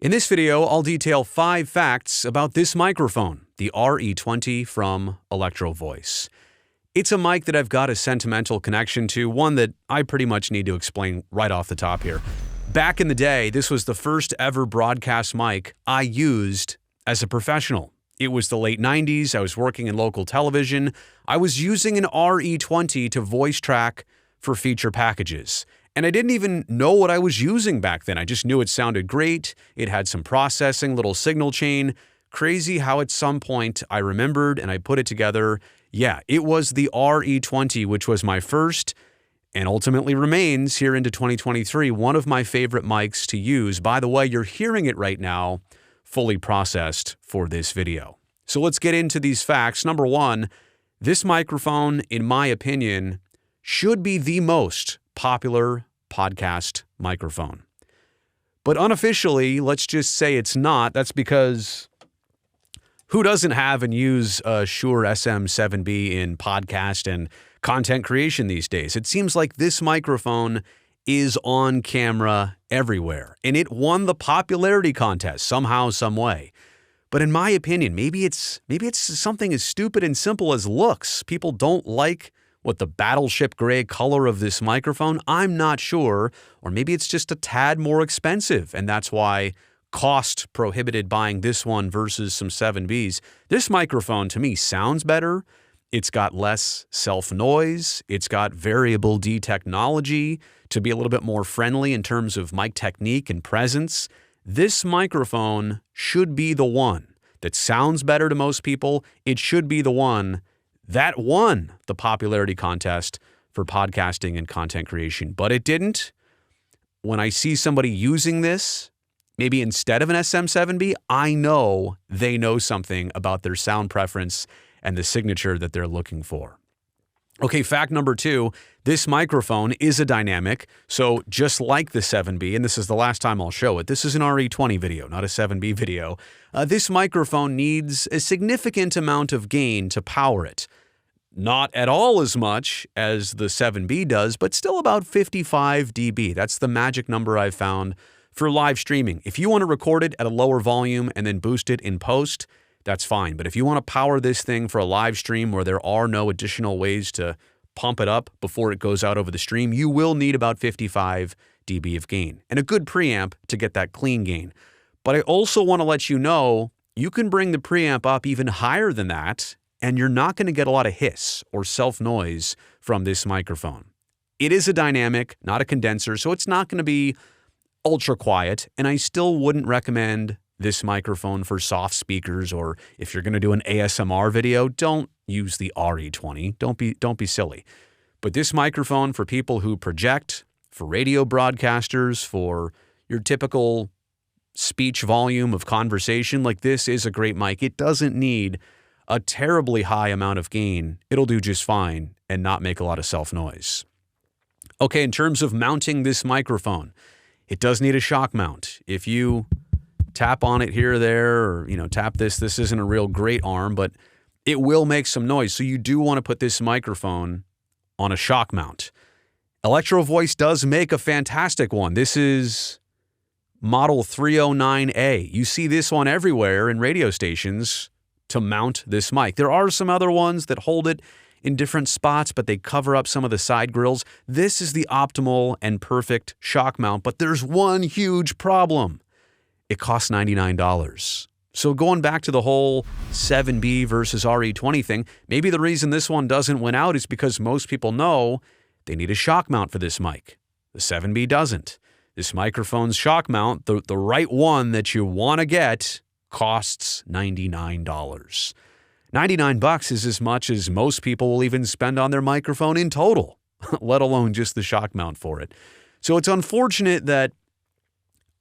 In this video, I'll detail 5 facts about this microphone, the RE20 from Electro Voice. It's a mic that I've got a sentimental connection to, one that I pretty much need to explain right off the top here. Back in the day, this was the first ever broadcast mic I used as a professional. It was the late 90s, I was working in local television. I was using an RE20 to voice track for feature packages. And I didn't even know what I was using back then. I just knew it sounded great. It had some processing, little signal chain. Crazy how at some point I remembered and I put it together. Yeah, it was the RE20, which was my first and ultimately remains here into 2023, one of my favorite mics to use. By the way, you're hearing it right now, fully processed for this video. So let's get into these facts. Number 1, this microphone, in my opinion, should be the most popular podcast microphone. But unofficially, let's just say it's not. That's because who doesn't have and use a Shure SM7B in podcast and content creation these days? It seems like this microphone is on camera everywhere, and it won the popularity contest somehow, some way. But in my opinion, maybe it's something as stupid and simple as looks. People don't like what the battleship gray color of this microphone, I'm not sure. Or maybe it's just a tad more expensive, and that's why cost prohibited buying this one versus some 7Bs. This microphone, to me, sounds better. It's got less self-noise. It's got variable D technology to be a little bit more friendly in terms of mic technique and presence. This microphone should be the one that sounds better to most people. It should be the one that won the popularity contest for podcasting and content creation, but it didn't. When I see somebody using this, maybe instead of an SM7B, I know they know something about their sound preference and the signature that they're looking for. Okay, fact number 2, this microphone is a dynamic, so just like the 7B, and this is the last time I'll show it, this is an RE20 video, not a 7B video, this microphone needs a significant amount of gain to power it. Not at all as much as the 7B does, but still about 55 dB. That's the magic number I've found for live streaming. If you want to record it at a lower volume and then boost it in post, that's fine. But if you want to power this thing for a live stream where there are no additional ways to pump it up before it goes out over the stream, you will need about 55 dB of gain and a good preamp to get that clean gain. But I also want to let you know you can bring the preamp up even higher than that, and you're not going to get a lot of hiss or self-noise from this microphone. It is a dynamic, not a condenser, so it's not going to be ultra quiet, and I still wouldn't recommend this microphone for soft speakers, or if you're going to do an ASMR video, don't use the RE20. Don't be silly. But this microphone for people who project, for radio broadcasters, for your typical speech volume of conversation, like this is a great mic. It doesn't need a terribly high amount of gain. It'll do just fine and not make a lot of self-noise. Okay, in terms of mounting this microphone, it does need a shock mount. If you tap on it here or there, or tap this isn't a real great arm, but it will make some noise. So you do want to put this microphone on a shock mount. Electro Voice does make a fantastic one. This is model 309A. You see this one everywhere in radio stations to mount this mic. There are some other ones that hold it in different spots, but they cover up some of the side grills. This is the optimal and perfect shock mount, but there's one huge problem. It costs $99. So going back to the whole 7B versus RE20 thing, maybe the reason this one doesn't win out is because most people know they need a shock mount for this mic. The 7B doesn't. This microphone's shock mount, the right one that you want to get, costs $99. $99 is as much as most people will even spend on their microphone in total, let alone just the shock mount for it. So it's unfortunate that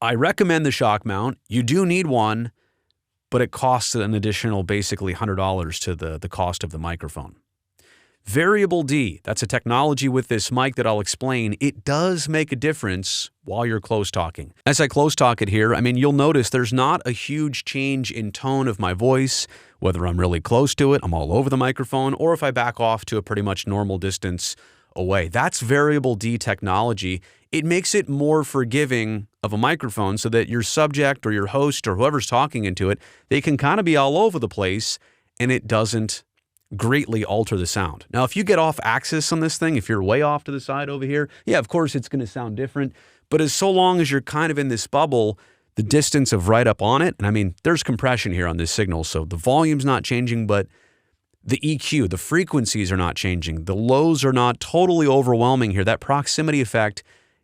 I recommend the shock mount. You do need one, but it costs an additional basically $100 to the cost of the microphone. Variable D, that's a technology with this mic that I'll explain. It does make a difference while you're close talking. As I close talk it here, you'll notice there's not a huge change in tone of my voice, whether I'm really close to it, I'm all over the microphone, or if I back off to a pretty much normal distance away. That's variable D technology. It makes it more forgiving of a microphone so that your subject or your host or whoever's talking into it, they can kind of be all over the place and it doesn't greatly alter the sound. Now, if you get off axis on this thing, if you're way off to the side over here, yeah, of course it's going to sound different. But as so long as you're kind of in this bubble, the distance of right up on it, and I mean, there's compression here on this signal, so the volume's not changing, but the EQ, the frequencies are not changing. The lows are not totally overwhelming here. That proximity effect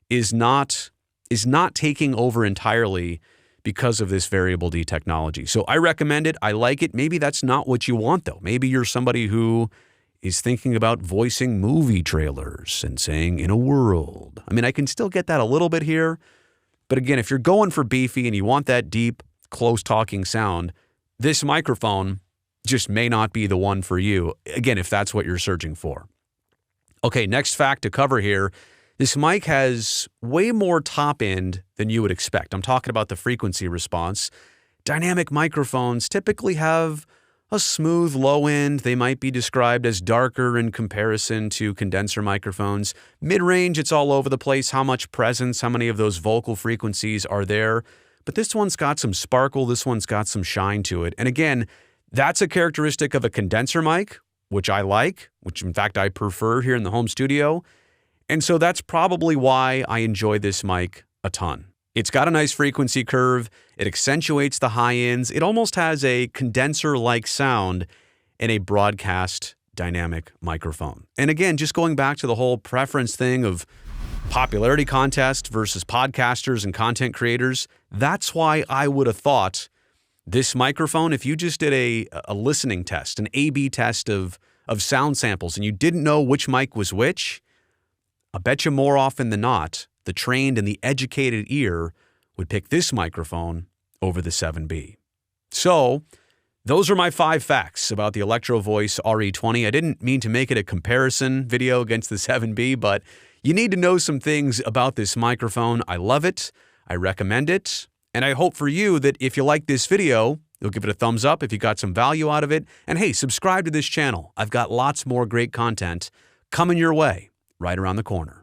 is not taking over entirely because of this variable D technology. So I recommend it. I like it. Maybe that's not what you want, though. Maybe you're somebody who is thinking about voicing movie trailers and saying, "in a world." I mean, I can still get that a little bit here. But again, if you're going for beefy and you want that deep, close talking sound, this microphone just may not be the one for you. Again, if that's what you're searching for. Okay, next fact to cover here. This mic has way more top end than you would expect. I'm talking about the frequency response. Dynamic microphones typically have a smooth low end. They might be described as darker in comparison to condenser microphones. Mid-range, it's all over the place. How much presence, how many of those vocal frequencies are there? But this one's got some sparkle. This one's got some shine to it. And again, that's a characteristic of a condenser mic, which I like, which in fact I prefer here in the home studio. And so that's probably why I enjoy this mic a ton. It's got a nice frequency curve. It accentuates the high ends. It almost has a condenser-like sound in a broadcast dynamic microphone. And again, just going back to the whole preference thing of popularity contest versus podcasters and content creators, that's why I would have thought this microphone, if you just did a listening test, an A/B test of sound samples, and you didn't know which mic was which, I bet you more often than not, the trained and the educated ear would pick this microphone over the 7B. So those are my 5 facts about the Electro Voice RE20. I didn't mean to make it a comparison video against the 7B, but you need to know some things about this microphone. I love it. I recommend it. And I hope for you that if you like this video, you'll give it a thumbs up if you got some value out of it. And hey, subscribe to this channel. I've got lots more great content coming your way right around the corner.